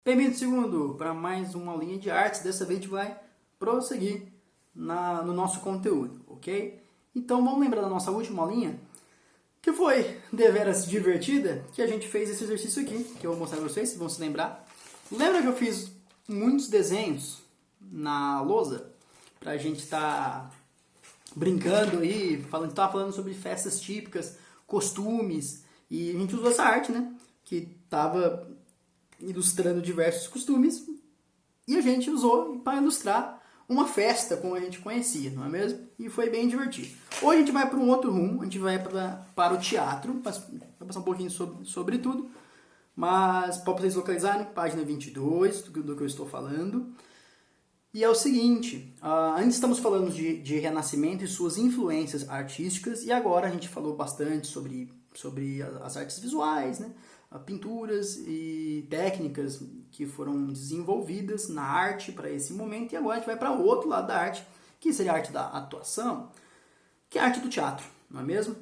Bem-vindo, segundo, para mais uma aulinha de artes. Dessa vez a gente vai prosseguir no nosso conteúdo, ok? Então vamos lembrar da nossa última aulinha, que foi deveras divertida, que a gente fez esse exercício aqui, que eu vou mostrar para vocês, se vão se lembrar. Lembra que eu fiz muitos desenhos na lousa, para a gente estar brincando aí, tava falando sobre festas típicas, costumes, e a gente usou essa arte, né? Que estava ilustrando diversos costumes, e a gente usou para ilustrar uma festa como a gente conhecia, não é mesmo? E foi bem divertido. Hoje a gente vai para um outro rumo, a gente vai para o teatro, vai passar um pouquinho sobre tudo, mas para vocês localizarem, página 22 do que eu estou falando. E é o seguinte, antes estamos falando de Renascimento e suas influências artísticas, e agora a gente falou bastante sobre as artes visuais, né? Pinturas e técnicas que foram desenvolvidas na arte para esse momento, e agora a gente vai para o outro lado da arte, que seria a arte da atuação, que é a arte do teatro, não é mesmo?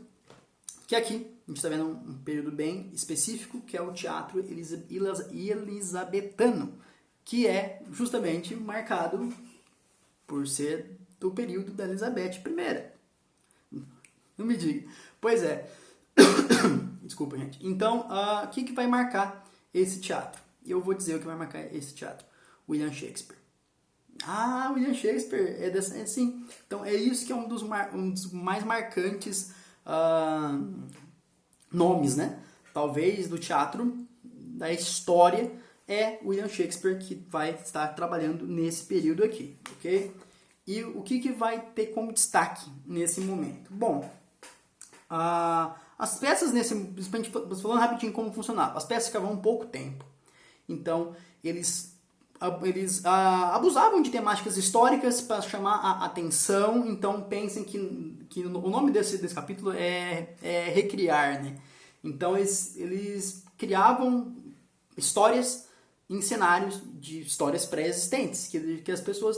Que aqui a gente está vendo um período bem específico, que é o teatro elisabetano, que é justamente marcado por ser do período da Elizabeth I. Não me diga. Pois é. Desculpa, gente. Então, o que vai marcar esse teatro? Eu vou dizer o que vai marcar esse teatro. William Shakespeare. William Shakespeare é assim. Então, é isso que é um dos mais marcantes nomes, né? Talvez do teatro, da história, é William Shakespeare que vai estar trabalhando nesse período aqui, ok? E o que vai ter como destaque nesse momento? Bom, as peças falando rapidinho como funcionava, as peças ficavam um pouco tempo, então eles abusavam de temáticas históricas para chamar a atenção. Então pensem que o nome desse capítulo é recriar, né? Então eles criavam histórias em cenários de histórias pré-existentes, que as pessoas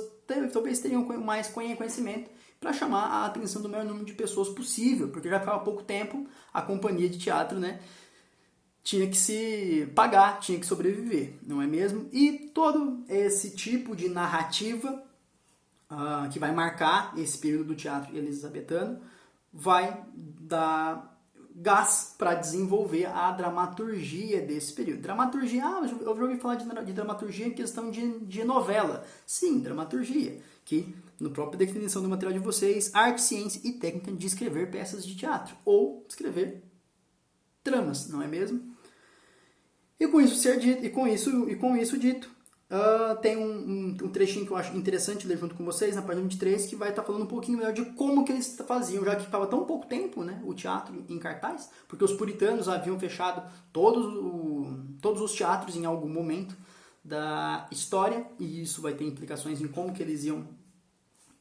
talvez teriam mais conhecimento, para chamar a atenção do maior número de pessoas possível, porque já ficava pouco tempo, a companhia de teatro, né, tinha que se pagar, tinha que sobreviver, não é mesmo? E todo esse tipo de narrativa que vai marcar esse período do teatro elisabetano vai dar gás para desenvolver a dramaturgia desse período. Dramaturgia, eu já ouvi falar de dramaturgia em questão de novela. Sim, dramaturgia, que no própria definição do material de vocês, arte, ciência e técnica de escrever peças de teatro, ou escrever tramas, não é mesmo? E com isso dito, tem um trechinho que eu acho interessante ler junto com vocês, na página 23, que vai estar falando um pouquinho melhor de como que eles faziam, já que ficava tão pouco tempo, né, o teatro em cartaz, porque os puritanos haviam fechado todos os teatros em algum momento da história, e isso vai ter implicações em como que eles iam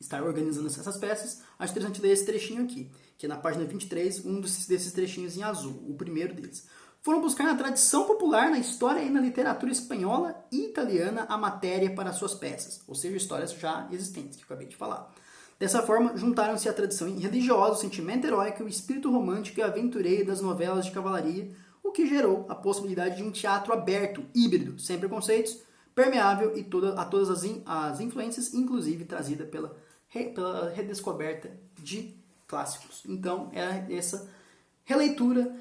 estar organizando essas peças. Acho interessante ler esse trechinho aqui, que é na página 23, desses trechinhos em azul, o primeiro deles. Foram buscar na tradição popular, na história e na literatura espanhola e italiana a matéria para suas peças, ou seja, histórias já existentes, que eu acabei de falar. Dessa forma, juntaram-se à tradição religiosa, o sentimento heróico, o espírito romântico e aventureiro das novelas de cavalaria, o que gerou a possibilidade de um teatro aberto, híbrido, sem preconceitos, permeável e a todas as influências, inclusive trazida pela redescoberta de clássicos. Então, é essa releitura,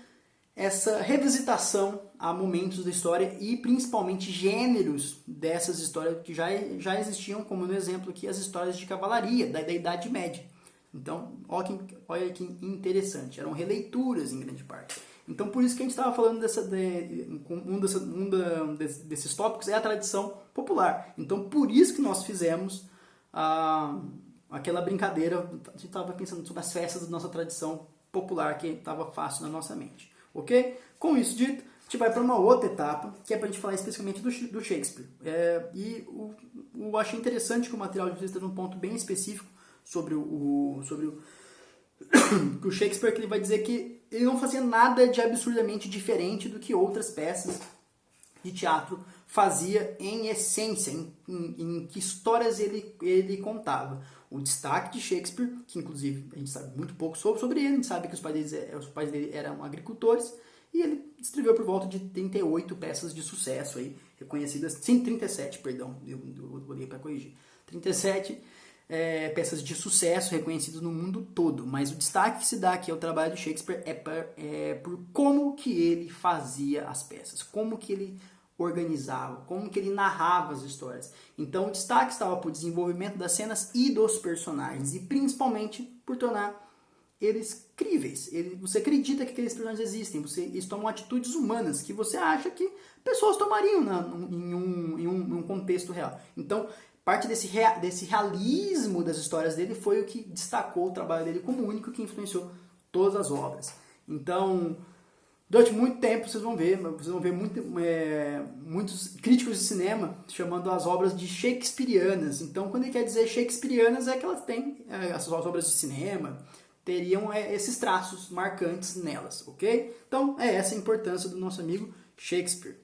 essa revisitação a momentos da história e principalmente gêneros dessas histórias que já existiam, como no exemplo aqui, as histórias de cavalaria da Idade Média. Então, olha que interessante, eram releituras em grande parte. Então, por isso que a gente estava falando desses tópicos é a tradição popular. Então, por isso que nós fizemos aquela brincadeira, a gente estava pensando sobre as festas da nossa tradição popular, que estava fácil na nossa mente. Ok? Com isso dito, a gente vai para uma outra etapa, que é para a gente falar especificamente do Shakespeare. Eu achei interessante que o material de vocês esteja num ponto bem específico sobre o Shakespeare, que ele vai dizer que ele não fazia nada de absurdamente diferente do que outras peças de teatro fazia em essência, em que histórias ele contava. O destaque de Shakespeare, que inclusive a gente sabe muito pouco sobre ele, a gente sabe que os pais dele eram agricultores, e ele escreveu por volta de 38 peças de sucesso aí, reconhecidas, sim, 37, perdão, eu vou ler para corrigir, 37 peças de sucesso reconhecidas no mundo todo, mas o destaque que se dá aqui ao trabalho de Shakespeare é por como que ele fazia as peças, como que ele organizava, como que ele narrava as histórias. Então o destaque estava por desenvolvimento das cenas e dos personagens, e principalmente por tornar eles críveis. Você acredita que aqueles personagens existem, eles tomam atitudes humanas que você acha que pessoas tomariam em um contexto real. Então, parte desse realismo das histórias dele foi o que destacou o trabalho dele como único que influenciou todas as obras. Então, durante muito tempo vocês vão ver muitos críticos de cinema chamando as obras de shakespearianas. Então, quando ele quer dizer shakespearianas, é que elas têm, essas obras de cinema teriam esses traços marcantes nelas, ok? Então, é essa a importância do nosso amigo Shakespeare,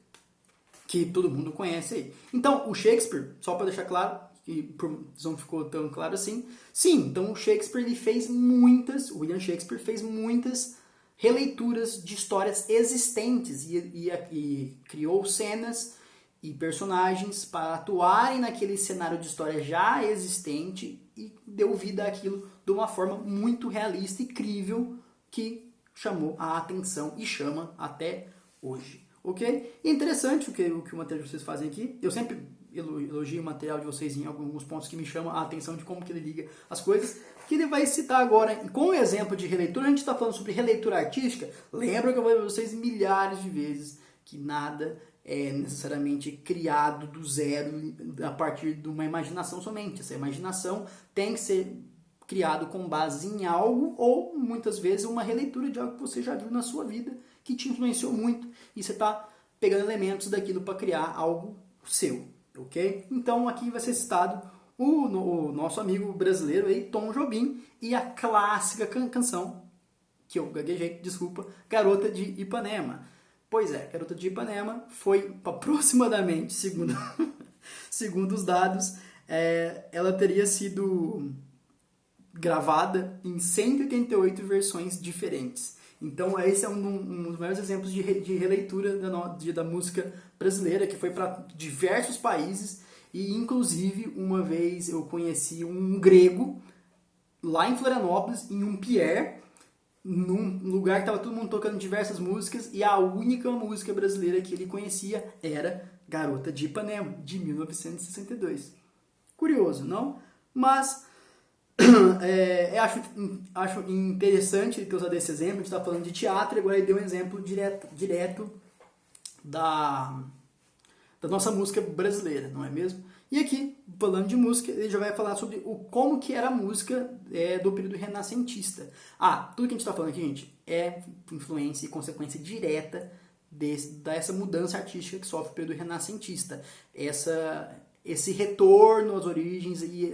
que todo mundo conhece aí. Então, o Shakespeare, só para deixar claro, que não ficou tão claro assim, sim, então o Shakespeare, o William Shakespeare fez muitas releituras de histórias existentes e criou cenas e personagens para atuarem naquele cenário de história já existente e deu vida àquilo de uma forma muito realista e crível que chamou a atenção e chama até hoje, ok? E interessante o que o material de vocês fazem aqui. Eu sempre elogio o material de vocês em alguns pontos que me chamam a atenção de como que ele liga as coisas, que ele vai citar agora com o exemplo de releitura. A gente está falando sobre releitura artística. Lembra que eu falei para vocês milhares de vezes que nada é necessariamente criado do zero a partir de uma imaginação somente. Essa imaginação tem que ser criado com base em algo ou muitas vezes uma releitura de algo que você já viu na sua vida que te influenciou muito e você está pegando elementos daquilo para criar algo seu, ok? Então aqui vai ser citado o nosso amigo brasileiro aí, Tom Jobim, e a clássica canção que eu gaguejei, desculpa, Garota de Ipanema. Pois é, Garota de Ipanema foi aproximadamente, segundo os dados, ela teria sido gravada em 188 versões diferentes. Então esse é um dos maiores exemplos de releitura da música brasileira, que foi para diversos países, e inclusive uma vez eu conheci um grego lá em Florianópolis, em um pier, num lugar que estava todo mundo tocando diversas músicas, e a única música brasileira que ele conhecia era Garota de Ipanema, de 1962. Curioso, não? Mas acho interessante ele ter usado esse exemplo. A gente está falando de teatro, agora ele deu um exemplo direto da nossa música brasileira, não é mesmo? E aqui, falando de música, ele já vai falar sobre como que era a música do período renascentista. Tudo que a gente está falando aqui, gente, é influência e consequência direta dessa mudança artística que sofre o período renascentista. Esse retorno às origens e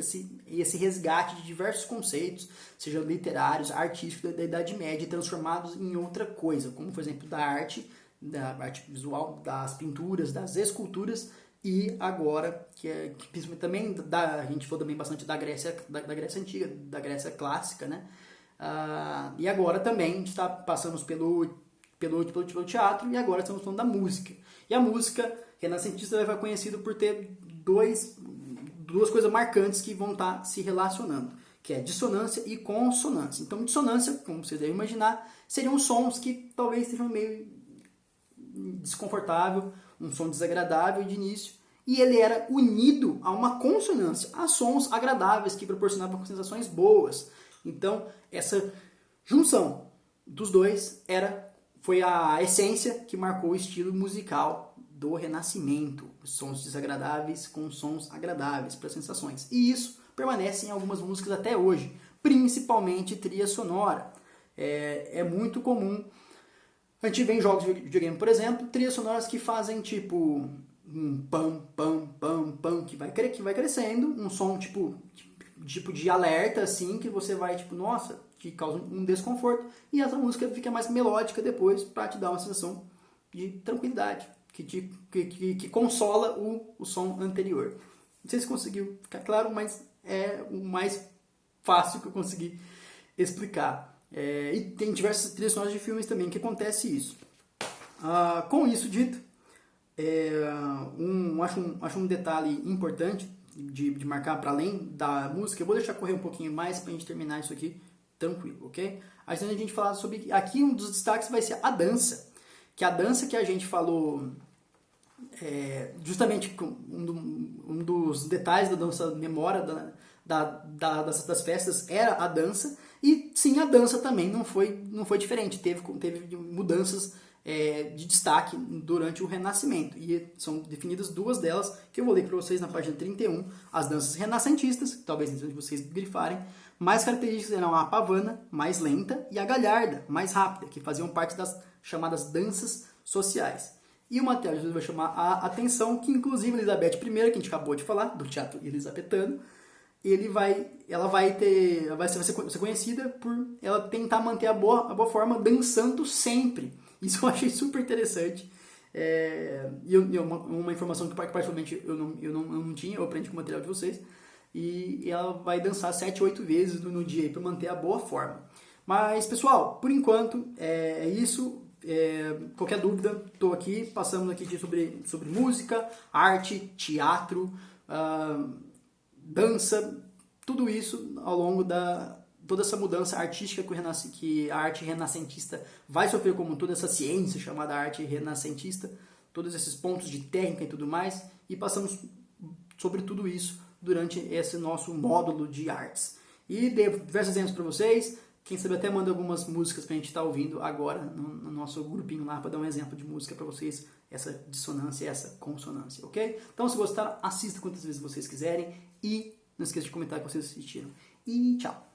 esse resgate de diversos conceitos, sejam literários, artísticos da Idade Média, transformados em outra coisa, como, por exemplo, da arte visual, das pinturas, das esculturas, e agora, que também a gente falou também bastante da Grécia Antiga, da Grécia Clássica, né? E agora também a gente passamos pelo teatro, e agora estamos falando da música. E a música renascentista vai ser conhecida por ter duas coisas marcantes que vão estar se relacionando, que é dissonância e consonância. Então, dissonância, como vocês devem imaginar, seriam sons que talvez sejam meio desconfortável, um som desagradável de início, e ele era unido a uma consonância, a sons agradáveis que proporcionavam sensações boas. Então, essa junção dos dois foi a essência que marcou o estilo musical do Renascimento, sons desagradáveis com sons agradáveis para sensações. E isso permanece em algumas músicas até hoje, principalmente trilha sonora. É muito comum. A gente vê em jogos de videogame, por exemplo, trilhas sonoras que fazem tipo um pam, pam, pam, pam, que vai crescendo, um som tipo de alerta, assim, que você vai, tipo, nossa, que causa um desconforto, e essa música fica mais melódica depois para te dar uma sensação de tranquilidade, que consola o som anterior. Não sei se conseguiu ficar claro, mas é o mais fácil que eu consegui explicar. E tem diversas trilhas sonoras de filmes também que acontece isso. Com isso dito, acho um detalhe importante de marcar para além da música. Eu vou deixar correr um pouquinho mais para a gente terminar isso aqui tranquilo, ok? Antes da gente falar sobre... Aqui um dos destaques vai ser a dança. Que a dança que a gente falou... justamente um dos detalhes da dança memória das festas era a dança, e sim, a dança também não foi diferente, teve mudanças de destaque durante o Renascimento, e são definidas duas delas, que eu vou ler para vocês na página 31, as danças renascentistas, que talvez vocês grifarem, mais características eram a pavana, mais lenta, e a galharda, mais rápida, que faziam parte das chamadas danças sociais. E o Mateus Jesus vai chamar a atenção que, inclusive, Elizabeth I, que a gente acabou de falar, do teatro elisabetano, ela vai ser conhecida por ela tentar manter a boa forma dançando sempre. Isso eu achei super interessante. E uma informação que particularmente eu não tinha, eu aprendi com o material de vocês. E ela vai dançar 7, 8 vezes no dia para manter a boa forma. Mas, pessoal, por enquanto é isso. Qualquer dúvida, estou aqui. Passamos aqui sobre música, arte, teatro, dança, tudo isso ao longo toda essa mudança artística que a arte renascentista vai sofrer, como toda essa ciência chamada arte renascentista, todos esses pontos de técnica e tudo mais, e passamos sobre tudo isso durante esse nosso módulo de artes. E dei diversos exemplos para vocês. Quem sabe até manda algumas músicas pra gente estar ouvindo agora no nosso grupinho lá, para dar um exemplo de música para vocês, essa dissonância e essa consonância, ok? Então, se gostaram, assista quantas vezes vocês quiserem e não esqueça de comentar que vocês assistiram. E tchau!